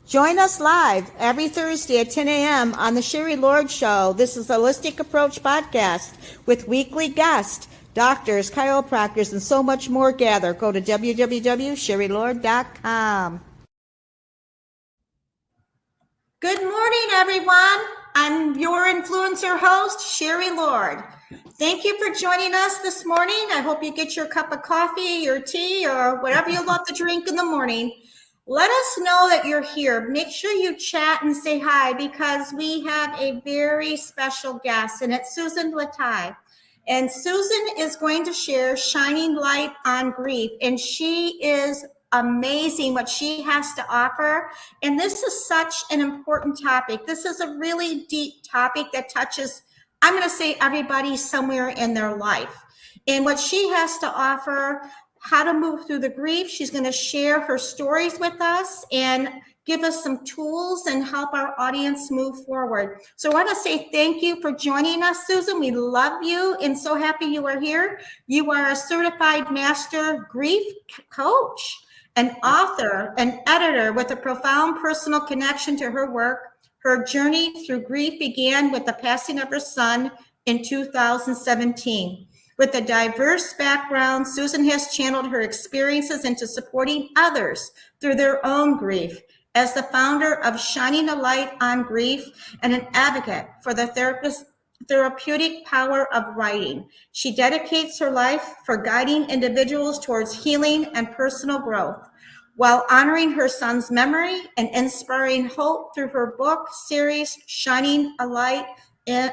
Join us live every Thursday at 10 a.m. on the Sherry Lord Show. This is a Holistic Approach podcast with weekly guests, doctors, chiropractors, and so much more gather. Go to www.sherrylord.com. Good morning, everyone. I'm your influencer host, Sherry Lord. Thank you for joining us this morning. I hope you get your cup of coffee, your tea, or whatever you love to drink in the morning. Let us know that you're here. Make sure you chat and say hi because we have a very special guest, and it's Susan Lataille. And Susan is going to share Shining Light on Grief, and she is amazing what she has to offer. And this is such an important topic. This is a really deep topic that touches, I'm going to say, everybody somewhere in their life. And what she has to offer, how to move through the grief. She's going to share her stories with us and give us some tools and help our audience move forward. So I want to say thank you for joining us, Susan. We love you and so happy you are here. You are a certified master grief coach, an author, an editor with a profound personal connection to her work. Her journey through grief began with the passing of her son in 2017. With a diverse background, Susan has channeled her experiences into supporting others through their own grief. As the founder of Shining a Light on Grief and an advocate for the therapeutic power of writing, she dedicates her life for guiding individuals towards healing and personal growth, while honoring her son's memory and inspiring hope through her book series, Shining a Light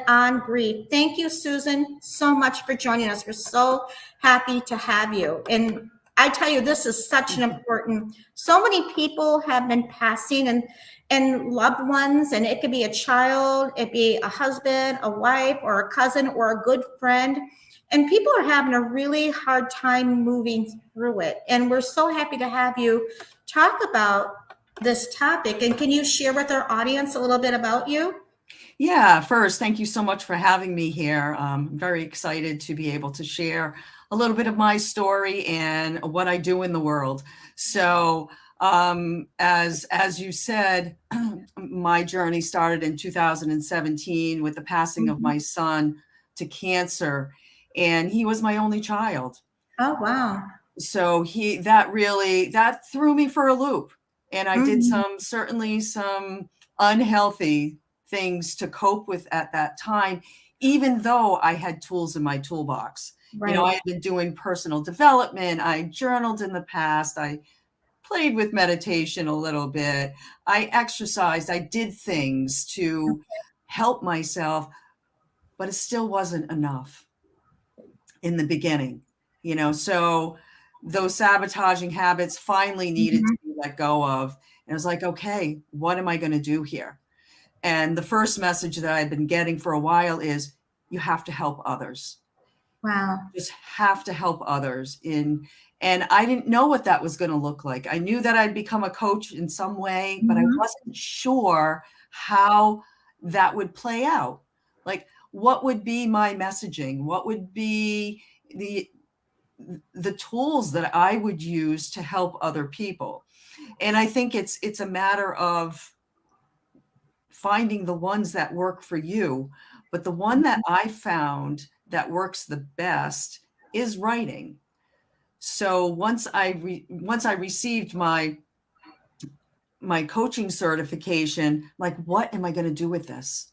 on Grief. Thank you, Susan, so much for joining us. We're so happy to have you. And I tell you, this is such an important, so many people have been passing and loved ones, and it could be a child, it be a husband, a wife, or a cousin, or a good friend. And people are having a really hard time moving through it. And we're so happy to have you talk about this topic. And can you share with our audience a little bit about you? Yeah, first, thank you so much for having me here. I'm very excited to be able to share a little bit of my story and what I do in the world. So, as you said, my journey started in 2017 with the passing of my son to cancer, and he was my only child. Oh, wow. So that threw me for a loop, and I did certainly some unhealthy things to cope with at that time, even though I had tools in my toolbox. Right. I had been doing personal development. I journaled in the past. I played with meditation a little bit. I exercised. I did things to help myself, but it still wasn't enough in the beginning, so those sabotaging habits finally needed to be let go of. And I was like, okay, what am I going to do here? And the first message that I've been getting for a while is you have to help others. Wow. Just have to help others and I didn't know what that was going to look like. I knew that I'd become a coach in some way, but I wasn't sure how that would play out. Like, what would be my messaging? What would be the tools that I would use to help other people? And I think it's a matter of finding the ones that work for you. But the one that I found that works the best is writing. So once I received my coaching certification, like, what am I going to do with this?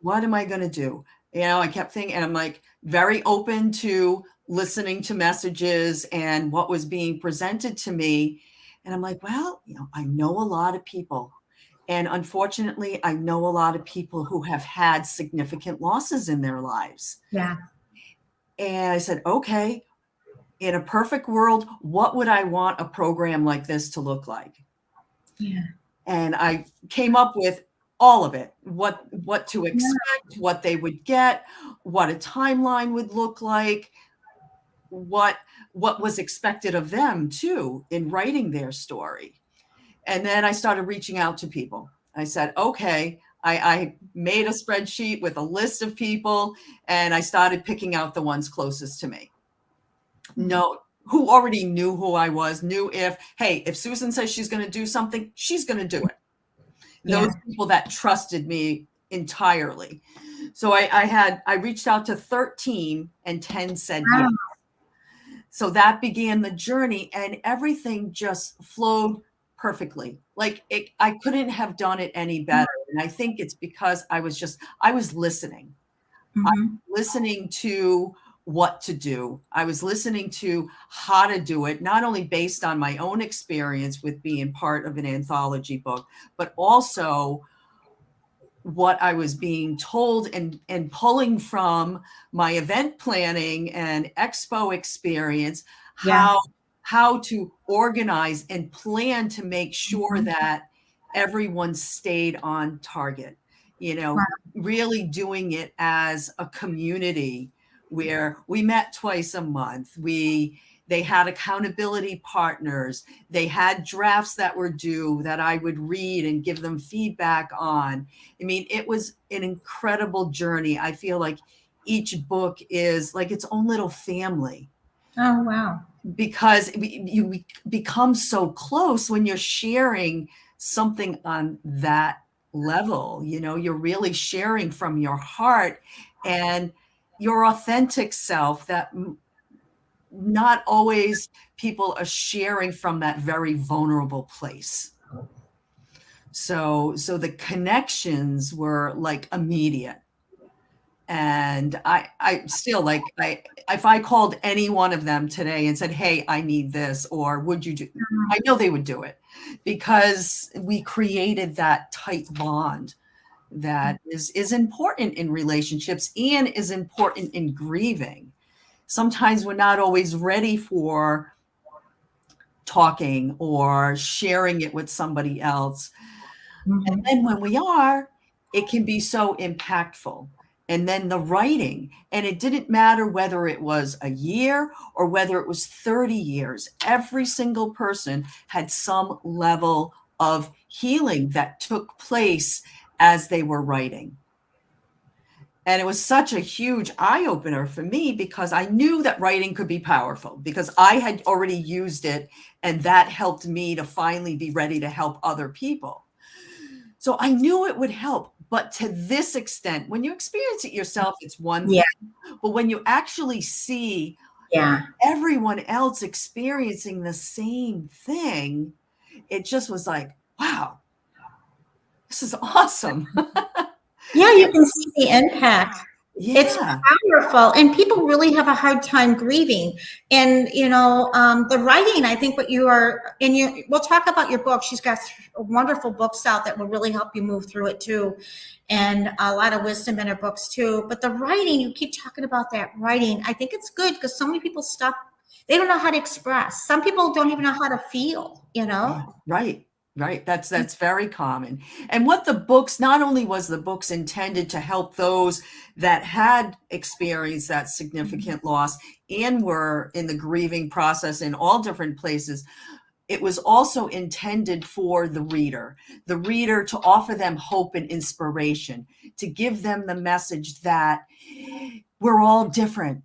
What am I going to do? I kept thinking, and I'm like very open to listening to messages and what was being presented to me. And I'm like, well, I know a lot of people. And unfortunately, I know a lot of people who have had significant losses in their lives. Yeah. And I said, okay, in a perfect world, what would I want a program like this to look like? Yeah. And I came up with all of it, what to expect, what they would get, what a timeline would look like, what was expected of them too in writing their story. And then I started reaching out to people. I said, okay, I made a spreadsheet with a list of people, and I started picking out the ones closest to me. No, who already knew who I was, knew if Susan says she's going to do something, she's going to do it. Those Yeah. people that trusted me entirely. So I reached out to 13 and 10 said Wow. yes. So that began the journey, and everything just flowed perfectly. Like I couldn't have done it any better. And I think it's because I was listening. I Mm-hmm. was listening to what to do. I was listening to how to do it, not only based on my own experience with being part of an anthology book, but also what I was being told and pulling from my event planning and expo experience, Yeah. how to organize and plan to make sure Mhm. that everyone stayed on target, Wow. really doing it as a community where we met twice a month. They had accountability partners. They had drafts that were due that I would read and give them feedback on. I mean, it was an incredible journey. I feel like each book is like its own little family Oh, wow. because you become so close when you're sharing something on that level. You're really sharing from your heart and your authentic self that not always people are sharing from that very vulnerable place. So the connections were like immediate. And I still if I called any one of them today and said, hey, I need this, or would you do, I know they would do it because we created that tight bond that is important in relationships and is important in grieving. Sometimes we're not always ready for talking or sharing it with somebody else. And Mhm. then when we are, it can be so impactful. And then the writing, and it didn't matter whether it was a year or whether it was 30 years, every single person had some level of healing that took place as they were writing. And it was such a huge eye opener for me because I knew that writing could be powerful because I had already used it, and that helped me to finally be ready to help other people. So I knew it would help, but to this extent, when you experience it yourself, it's one Yeah. thing. But when you actually see Yeah. everyone else experiencing the same thing, it just was like, wow, this is awesome. Yeah, you can see the impact. It's Yeah. powerful, and people really have a hard time grieving. And the writing, I think, what you are, and we'll talk about your book. She's got wonderful books out that will really help you move through it too, and a lot of wisdom in her books too. But the writing, you keep talking about that writing. I think it's good because so many people stop. They don't know how to express. Some people don't even know how to feel. Right. Right. That's very common. And what the books, not only was the books intended to help those that had experienced that significant loss and were in the grieving process in all different places, it was also intended for the reader to offer them hope and inspiration, to give them the message that we're all different.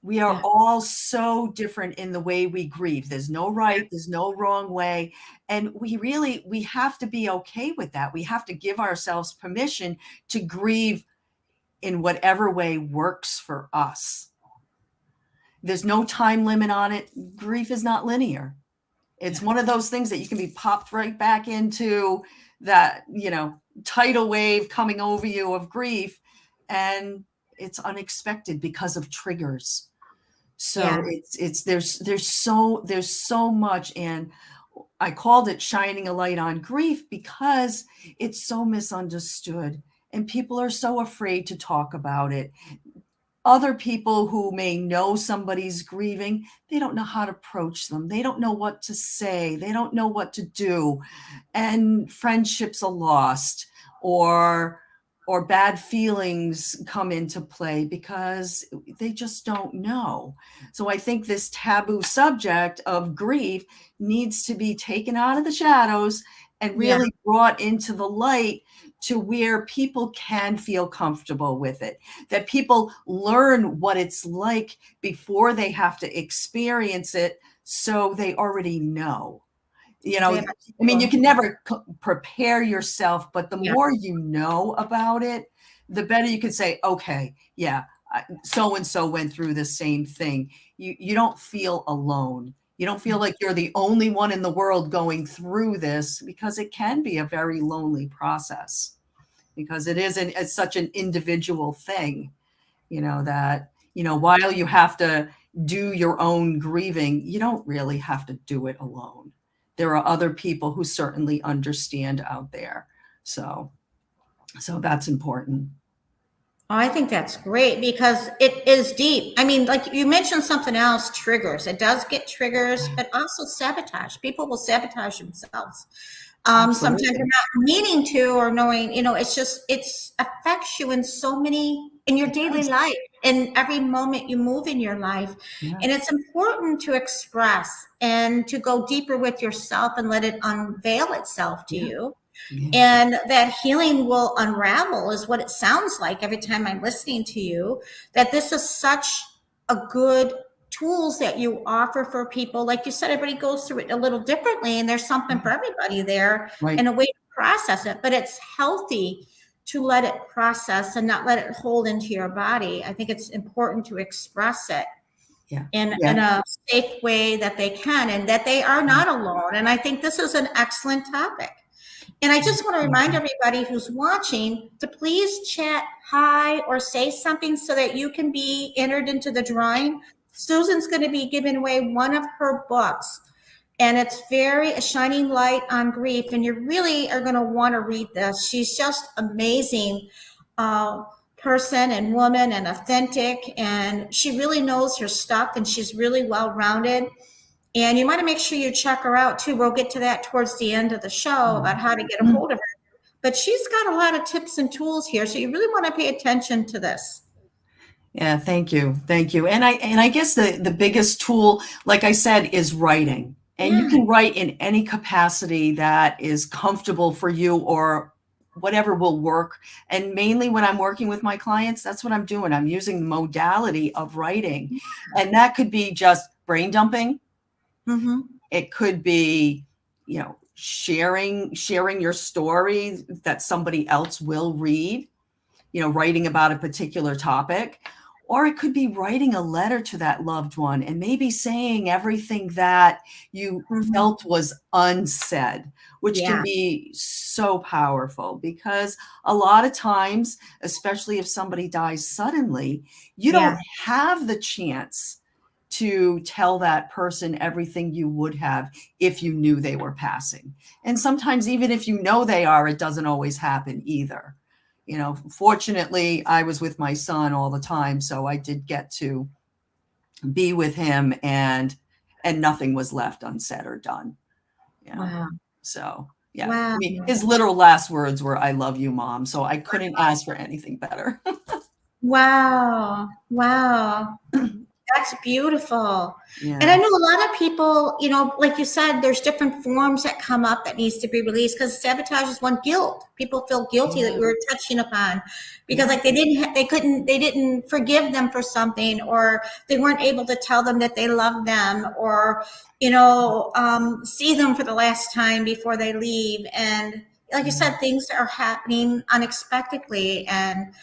We are Yeah. all so different in the way we grieve. There's no right, there's no wrong way. And we have to be okay with that. We have to give ourselves permission to grieve in whatever way works for us. There's no time limit on it. Grief is not linear. It's one of those things that you can be popped right back into that, tidal wave coming over you of grief. And it's unexpected because of triggers. So Yeah. there's so much, and I called it shining a light on grief because it's so misunderstood and people are so afraid to talk about it. Other people who may know somebody's grieving, they don't know how to approach them. They don't know what to say. They don't know what to do. And friendships are lost, or bad feelings come into play because they just don't know. So I think this taboo subject of grief needs to be taken out of the shadows and Yeah. really brought into the light to where people can feel comfortable with it, that people learn what it's like before they have to experience it, so they already know. You know, They have I mean, you can never prepare yourself, but the yeah. more you know about it, the better you can say, okay, yeah, so and so went through the same thing. You don't feel alone. You don't feel like you're the only one in the world going through this, because it can be a very lonely process, because it's such an individual thing, that, while you have to do your own grieving, you don't really have to do it alone. There are other people who certainly understand out there. So that's important. Oh, I think that's great because it is deep. I mean, like you mentioned something else, triggers. It does get triggers, but also sabotage. People will sabotage themselves. Sometimes they're Absolutely. not meaning to or knowing, it's affects you in your It daily does. life, in every moment you move in your life. And Yes. it's important to express and to go deeper with yourself and let it unveil itself to Yeah. you. Yeah. And that healing will unravel is what it sounds like every time I'm listening to you, that this is such a good tools that you offer for people. Like you said, everybody goes through it a little differently, and there's something for everybody there Right. and a way to process it. But it's healthy to let it process and not let it hold into your body. I think it's important to express it Yeah. in Yeah. a safe way that they can, and that they are not alone. And I think this is an excellent topic. And I just want to remind everybody who's watching to please chat hi or say something so that you can be entered into the drawing. Susan's going to be giving away one of her books, and it's a shining light on grief. And you really are going to want to read this. She's just amazing person and woman and authentic, and she really knows her stuff, and she's really well rounded. And you want to make sure you check her out too. We'll get to that towards the end of the show about how to get a hold of her. But she's got a lot of tips and tools here. So you really want to pay attention to this. Yeah, thank you. Thank you. And I guess the biggest tool, like I said, is writing. And you Yeah. can write in any capacity that is comfortable for you, or whatever will work. And mainly when I'm working with my clients, that's what I'm doing. I'm using the modality of writing. And that could be just brain dumping. Mm-hmm. It could be, sharing your story that somebody else will read, writing about a particular topic. Or it could be writing a letter to that loved one and maybe saying everything that you felt was unsaid, which can Yeah. be so powerful, because a lot of times, especially if somebody dies suddenly, you Yeah. don't have the chance to tell that person everything you would have if you knew they were passing. And sometimes, even if you know they are, it doesn't always happen either. Fortunately, I was with my son all the time, so I did get to be with him, and nothing was left unsaid or done. Wow. So yeah, I Wow. mean, his literal last words were, "I love you, Mom." So I couldn't ask for anything better. Wow. Wow. That's beautiful. And I Yeah. know a lot of people, like you said, there's different forms that come up that needs to be released, because sabotage is one. Guilt. People feel guilty that Yeah. you were touching upon, because Yeah. like they didn't forgive them for something, or they weren't able to tell them that they love them, or, see them for the last time before they leave. And like you said, things are happening unexpectedly. And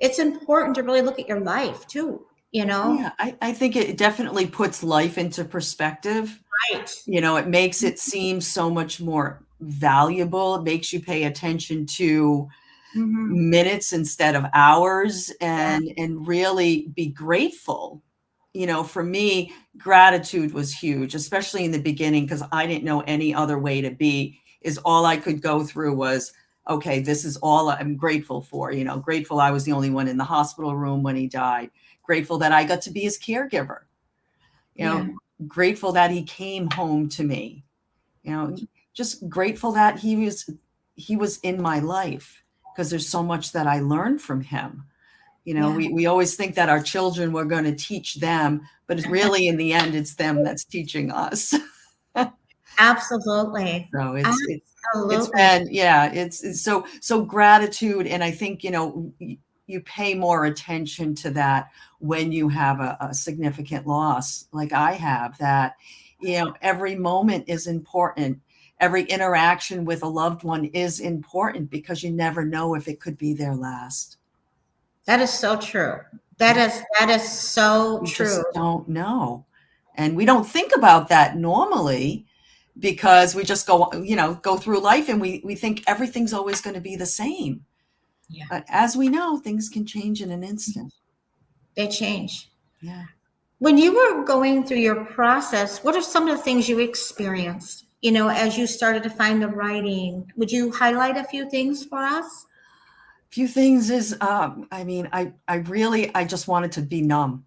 it's important to really look at your life too, Yeah, I think it definitely puts life into perspective. Right. It makes it seem so much more valuable. It makes you pay attention to Mm-hmm. minutes instead of hours, Yeah. and really be grateful. For me, gratitude was huge, especially in the beginning, because I didn't know any other way to be. Is all I could go through was, okay, this is all I'm grateful for. Grateful I was the only one in the hospital room when he died. Grateful that I got to be his caregiver. You Yeah. know, grateful that he came home to me. Just grateful that he was in my life, because there's so much that I learned from him. Yeah. We always think that our children, we're going to teach them, but it's really, in the end, it's them that's teaching us. Absolutely. So it's Absolutely. been, yeah, it's so gratitude. And I think, you pay more attention to that when you have a significant loss like I have, that, every moment is important. Every interaction with a loved one is important because you never know if it could be their last. That is so true. That is so You true. just don't know. And we don't think about that normally because we just go through life and we think everything's always going to be the same. Yeah. But as we know, things can change in an instant. They change. Yeah. When you were going through your process, what are some of the things you experienced, as you started to find the writing? Would you highlight a few things for us? Few things is, I just wanted to be numb.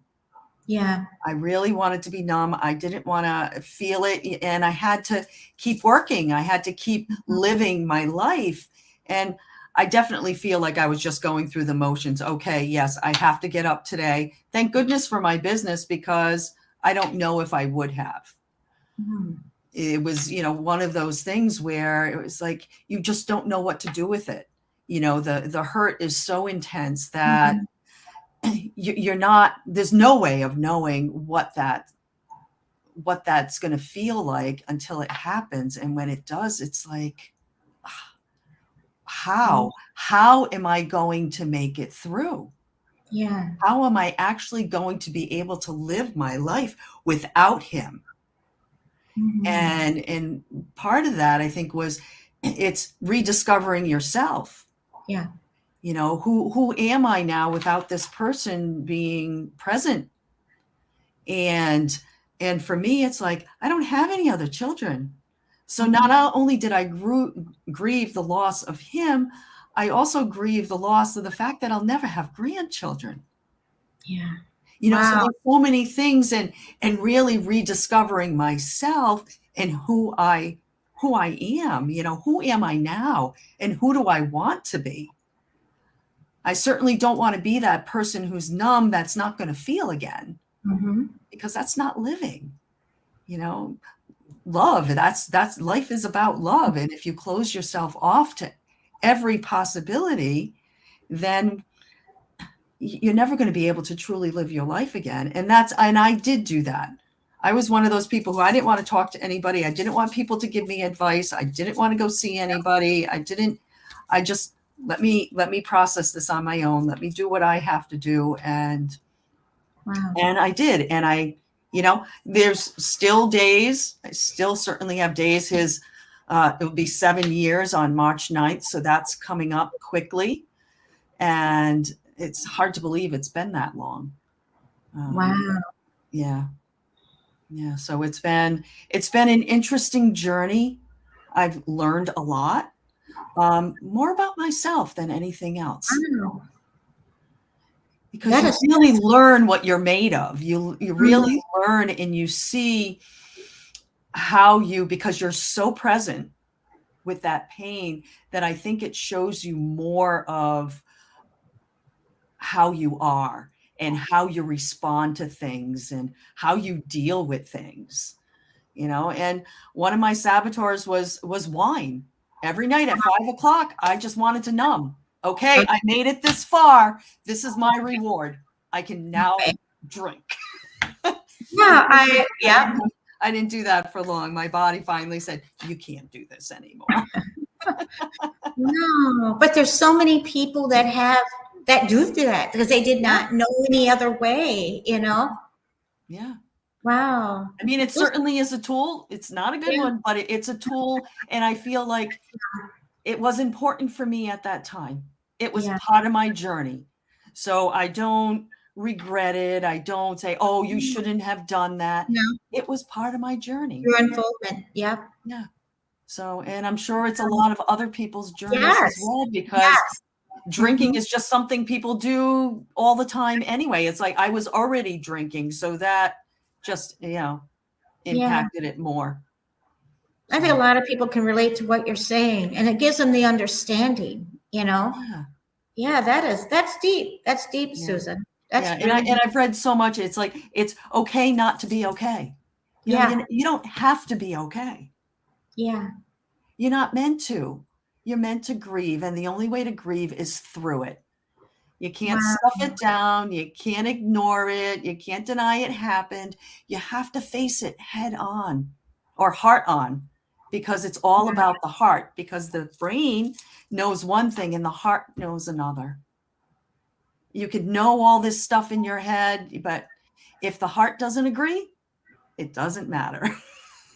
Yeah. I really wanted to be numb. I didn't want to feel it. And I had to keep working. I had to keep living my life. And I definitely feel like I was just going through the motions. Okay, yes, I have to get up today. Thank goodness for my business, because I don't know if I would have. Mhm. It was, one of those things where it was like, you just don't know what to do with it. The hurt is so intense that Mhm. you're not, there's no way of knowing what that's going to feel like until it happens. And when it does, it's like, how am I going to make it through? Yeah. How am I actually going to be able to live my life without him? Mhm. And part of that, I think, was it's rediscovering yourself. Yeah. Who am I now without this person being present? And for me, it's like, I don't have any other children. So not only did I grieve the loss of him, I also grieve the loss of the fact that I'll never have grandchildren. Yeah. So Wow. there's so many things, and really rediscovering myself and who I am. Who am I now, and who do I want to be? I certainly don't want to be that person who's numb, that's not going to feel again, Hmm. because that's not living. You know, love, that's life is about love. And if you close yourself off to every possibility, then you're never going to be able to truly live your life again. And I did do that. I was one of those people who I didn't want to talk to anybody. I didn't want people to give me advice. I didn't want to go see anybody. I just let me process this on my own. Let me do what I have to do. And Wow. I did. And there's still days, I still certainly have days. It will be 7 years on March 9th. So that's coming up quickly. And it's hard to believe it's been that long. Wow. Yeah. Yeah. So it's been an interesting journey. I've learned a lot, more about myself than anything else, Wow. because That you is. really learn what you're made of. You Mhm. really learn, and you see because you're so present with that pain, that I think it shows you more of how you are and how you respond to things and how you deal with things. And one of my saboteurs was wine. Every night at 5 o'clock, I just wanted to numb. Okay, I made it this far. This is my reward. I can now Okay. drink. Yeah. Yeah. I didn't do that for long. My body finally said, you can't do this anymore. No, but there's so many people that do that because they did Yeah. not know any other way. Yeah. Wow. I mean, it This- certainly is a tool. It's not a good yeah. one, but it's a tool. And I feel like it was important for me at that time. It was Yeah. part of my journey. So I don't regret it. I don't say, oh, you shouldn't have done that. No, It was part of my journey. your unfoldment. Yep. Yeah. So, and I'm sure it's a lot of other people's journeys as Yes. well, because Yes. drinking Mhm. is just something people do all the time anyway. It's like I was already drinking, so that just, Yeah. impacted it more. I think a So, lot of people can relate to what you're saying, and it gives them the understanding. yeah. Yeah, that's deep. That's deep, Yeah. Susan. Yeah, That's really deep. I've read so much. It's like, it's okay not to be okay. Yeah. You don't have to be okay. Yeah. You're not meant to. You're meant to grieve, and the only way to grieve is through it. You can't Wow. stuff it down. You can't ignore it. You can't deny it happened. You have to face it head on or heart on, because it's all about the heart, because the brain knows one thing and the heart knows another. You could know all this stuff in your head, but if the heart doesn't agree, it doesn't matter.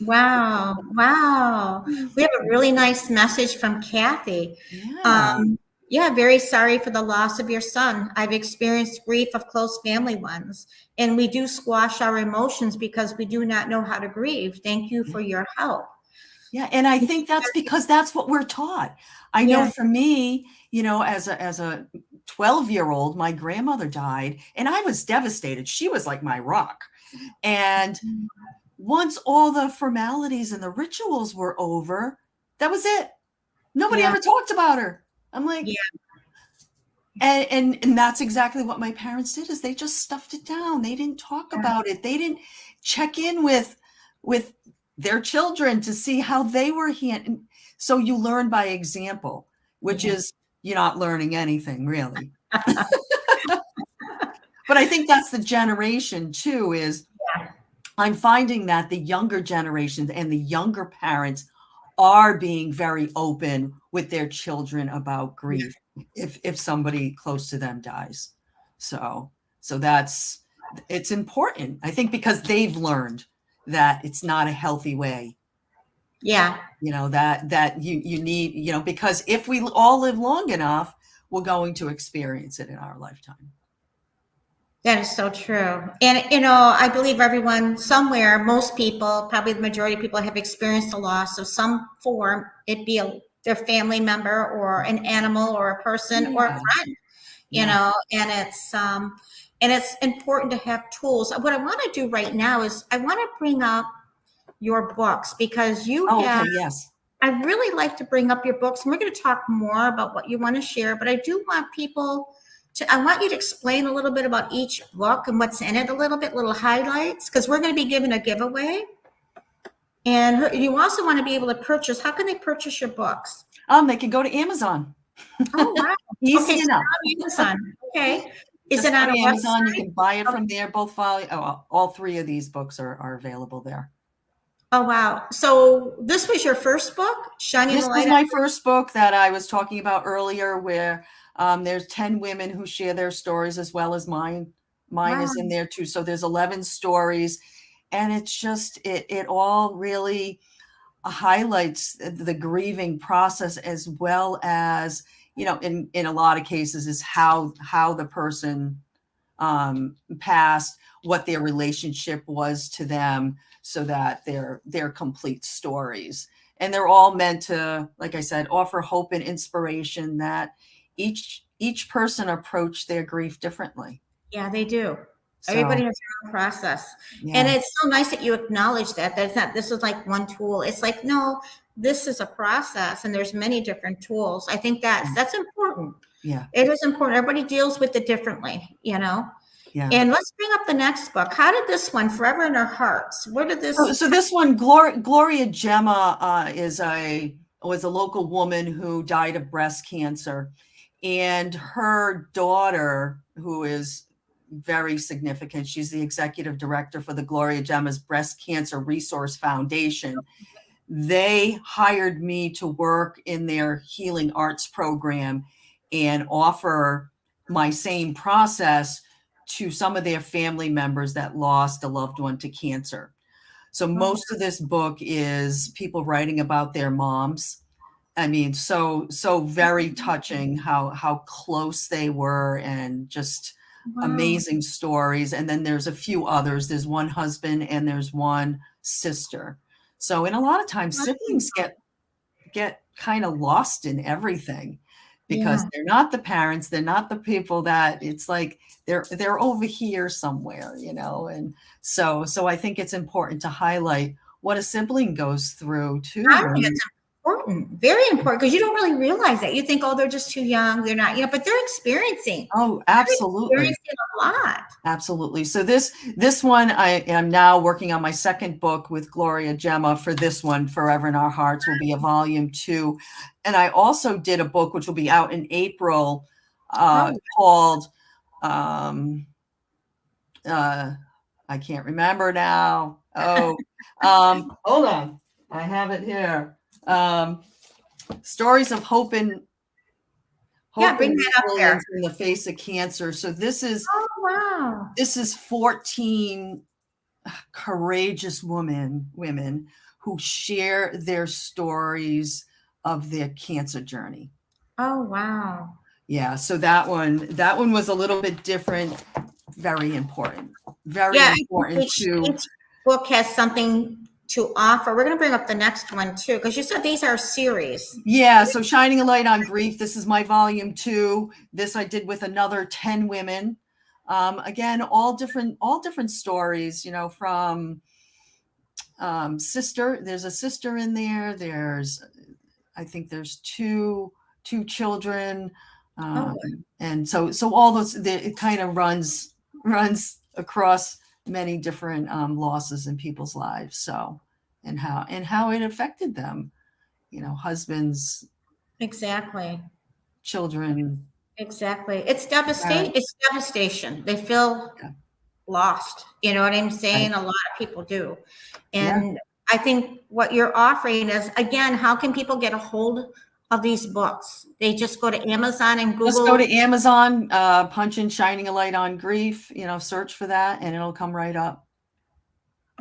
Wow. Wow. We have a really nice message from Kathy. Yeah. Um, yeah, very sorry for the loss of your son. I've experienced grief of close family ones, and we do squash our emotions because we do not know how to grieve. Thank you for your help. Yeah, and I think that's because that's what we're taught. I know Yeah. for me, as a 12-year-old, my grandmother died, and I was devastated. She was like my rock. And once all the formalities and the rituals were over, that was it. Nobody Yeah. ever talked about her. I'm like, Yeah. and that's exactly what my parents did, is they just stuffed it down. They didn't talk Yeah. about it. They didn't check in with their children to see how they were handling. So you learn by example, which Yeah. is you're not learning anything really. But I think that's the generation too, is I'm finding that the younger generations and the younger parents are being very open with their children about grief if somebody close to them dies. So that's, it's important, I think, because they've learned that it's not a healthy way, Yeah. that you need, because if we all live long enough, we're going to experience it in our lifetime. That is so true. And, I believe everyone somewhere, most people, probably the majority of people have experienced a loss of some form. It be their family member or an animal or a person or a Yeah. friend, Yeah. and it's important to have tools. What I want to do right now is I want to bring up your books because you Oh, have, okay. Yes. I really like to bring up your books, and we're going to talk more about what you want to share, but I do want people I want you to explain a little bit about each book and what's in it a little bit, little highlights, because we're going to be giving a giveaway. And you also want to be able to purchase. How can they purchase your books? They can go to Amazon. Oh, wow. Okay, Easy so enough. on Amazon. Okay. Is Just it go on a to Amazon. You website? can buy it Oh, from there. All three of these books are available there. oh, wow. So this was your first book, Shining the This was Light on? my first book that I was talking about earlier, where there's 10 women who share their stories as well as mine. Mine Wow. is in there too. So there's 11 stories, and it's just, it all really highlights the grieving process, as well as, in a lot of cases, is how the person passed, what their relationship was to them, so that they're complete stories. And they're all meant to, like I said, offer hope and inspiration that each person approach their grief differently. Yeah, they do. So Everybody has their own process. And yeah, it's so nice that you acknowledge that it's not, this is like one tool. It's like, no, this is a process and there's many different tools. I think that's important. yeah, It is important. Everybody deals with it differently. yeah. And let's bring up the next book. How did this one, Forever in Our Hearts, where did So, this? so this one, Gloria Gemma, was a local woman who died of breast cancer, and her daughter, who is very significant, she's the executive director for the Gloria Gemma's Breast Cancer Resource Foundation. They hired me to work in their healing arts program and offer my same process to some of their family members that lost a loved one to cancer. So most of this book is people writing about their moms. I mean, so very touching how close they were, and just Wow. amazing stories. And then there's a few others. There's one husband and there's one sister. So, and a lot of times siblings get kind of lost in everything, because Yeah. they're not the parents, they're not the people that, it's like they're over here somewhere, and so I think it's important to highlight what a sibling goes through I too. think it's important, very important, because you don't really realize that. You think, oh, they're just too young. They're not, but they're experiencing. Oh, absolutely. They're experiencing a lot. Absolutely. So this one, I am now working on my second book with Gloria Gemma for this one, Forever in Our Hearts, will be a volume 2. And I also did a book, which will be out in April, called, I can't remember now. Oh, hold on. I have it here. Stories of hope and Bring that up there. in the face of cancer. So this is, wow. This is 14 courageous women who share their stories of their cancer journey. Oh, wow. Yeah. So that one was a little bit different. Very important. Very important too. Each book has something to offer. We're going to bring up the next one too, because you said these are series. Yeah. So Shining a Light on Grief. This is my volume 2. This I did with another 10 women. Again, all different stories, from sister. There's a sister in there. I think there's two children. And so all those, it kind of runs across many different losses in people's lives. So, and how it affected them, husbands. Exactly. Children. Exactly. It's devastation. It's devastation. They feel lost. You know what I'm saying? Right. A lot of people do. And I think what you're offering is, again, how can people get a hold of these books? They just go to Amazon and Google. Just go to Amazon, punch in Shining a Light on Grief, search for that, and it'll come right up.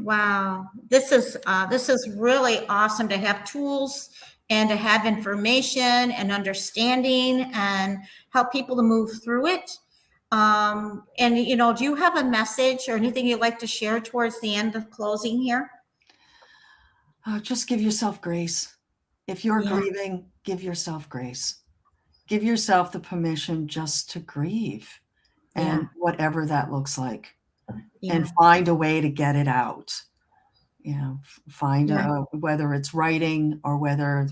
Wow. This is really awesome to have tools and to have information and understanding and help people to move through it. And, do you have a message or anything you'd like to share towards the end of closing here? Just give yourself grace. If you're grieving, give yourself grace. Give yourself the permission just to grieve, and whatever that looks like, and find a way to get it out. Find whether it's writing or whether,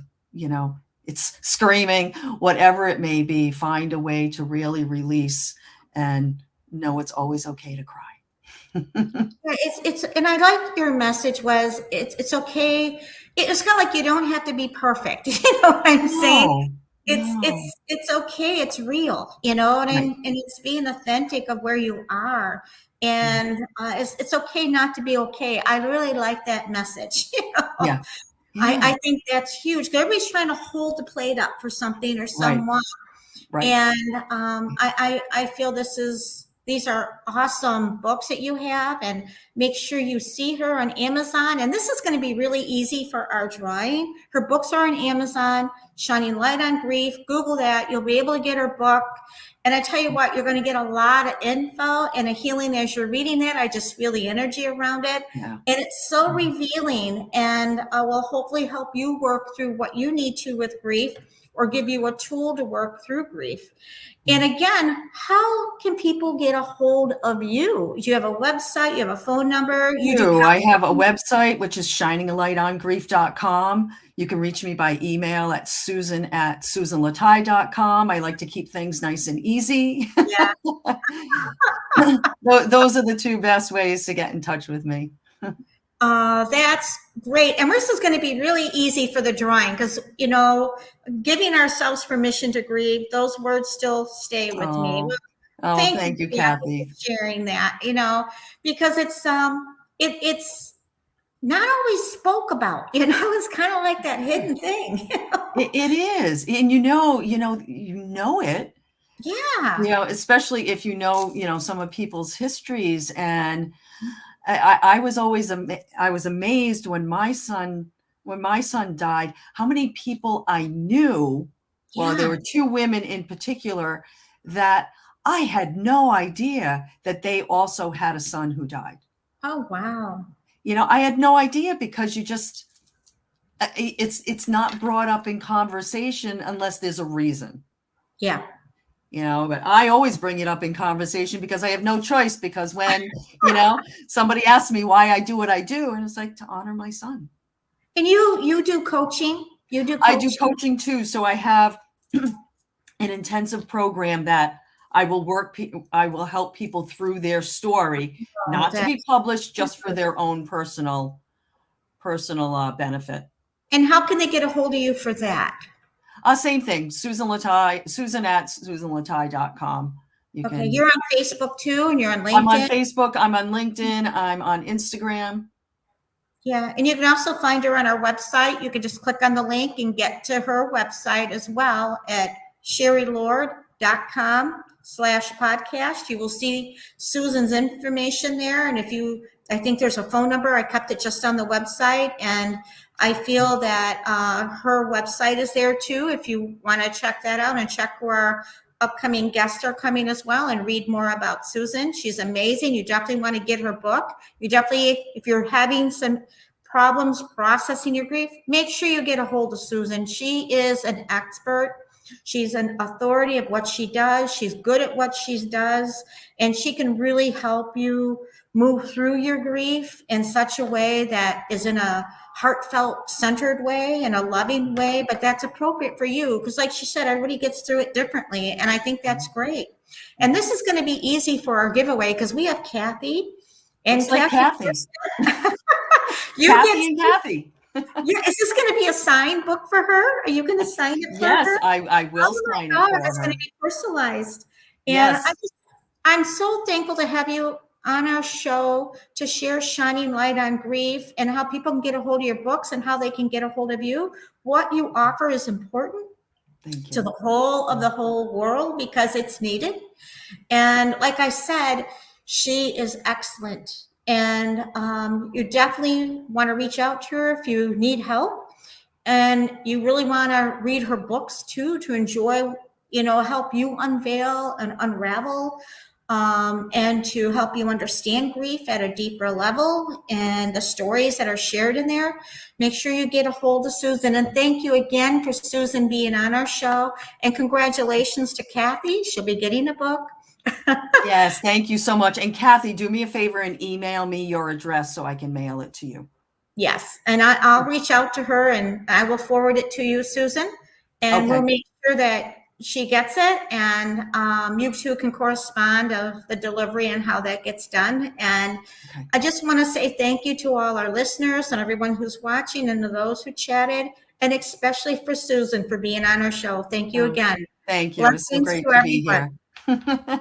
it's screaming, whatever it may be, find a way to really release and know it's always okay to cry. And I like your message was it's okay. It's kind of like you don't have to be perfect. You know what I'm saying? It's okay. It's real, and it's being authentic of where you are. And it's okay not to be okay. I really like that message. I think that's huge. Everybody's trying to hold the plate up for something or someone. Right. And I feel these are awesome books that you have, and make sure you see her on Amazon. And this is going to be really easy for our drawing. Her books are on Amazon, Shining Light on Grief. Google that. You'll be able to get her book. And I tell you what, you're going to get a lot of info and a healing as you're reading that. I just feel the energy around it. And it's so revealing, and will hopefully help you work through what you need to with grief, or give you a tool to work through grief. And again, how can people get a hold of you? Do you have a website? You have a phone number? I have a website, which is shiningalightongrief.com. You can reach me by email at susan@susanlataille.com. I like to keep things nice and easy. Yeah. Those are the two best ways to get in touch with me. That's great. And this is going to be really easy for the drawing, because, giving ourselves permission to grieve, those words still stay with me. Oh, thank you, Kathy, for sharing that, because it's not always spoke about, it's kind of like that hidden thing. It is. And you know it. Yeah. Especially if some of people's histories. And I was amazed when my son died, how many people I knew. Well, there were 2 women in particular that I had no idea that they also had a son who died. Oh, wow. I had no idea, because it's not brought up in conversation unless there's a reason. Yeah. But I always bring it up in conversation because I have no choice, because when, somebody asks me why I do what I do, and it's like, to honor my son. And you do coaching? You do I do coaching? coaching too. So I have an intensive program that I will help people through their story, Oh, not to be that's published, just for their own personal benefit. And how can they get a hold of you for that? Same thing. Susan Lataille, susan@susanlataille.com. You Okay, can. you're on Facebook too, and you're on I'm on LinkedIn. Facebook. I'm on LinkedIn. I'm on Instagram. Yeah, and you can also find her on our website. You can just click on the link and get to her website as well at sherrylord.com/podcast. You will see Susan's information there. And I think there's a phone number. I kept it just on the website. And I feel that her website is there too, if you want to check that out and check where upcoming guests are coming as well and read more about Susan. She's amazing. You definitely want to get her book. You definitely, if you're having some problems processing your grief, make sure you get a hold of Susan. She is an expert. She's an authority of what she does. She's good at what she does, and she can really help you move through your grief in such a way that is in a heartfelt, centered way and a loving way, but that's appropriate for you. Because like she said, everybody gets through it differently, and I think that's great. And this is going to be easy for our giveaway because we have Kathy. And Looks like Kathy. You Kathy and Kathy. Yeah, is this going to be a signed book for her? Are you going to sign it for Yes, her? I will sign it for It's going her. to be personalized. And Yes. I'm so thankful to have you on our show to share shining light on grief and how people can get a hold of your books and how they can get a hold of you. What you offer is important to the whole world because it's needed. And like I said, she is excellent. And you definitely want to reach out to her if you need help. And you really want to read her books too, to enjoy, help you unveil and unravel, and to help you understand grief at a deeper level and the stories that are shared in there. Make sure you get a hold of Susan. And thank you again for Susan being on our show. And congratulations to Kathy. She'll be getting a book. Yes, thank you so much. And Kathy, do me a favor and email me your address so I can mail it to you. Yes, and I'll reach out to her and I will forward it to you, Susan, and we'll make sure that she gets it, and you two can correspond of the delivery and how that gets done. And I just want to say thank you to all our listeners and everyone who's watching and to those who chatted, and especially for Susan for being on our show. Thank you again. Thank you. Blessings It's so great to to be everyone. here.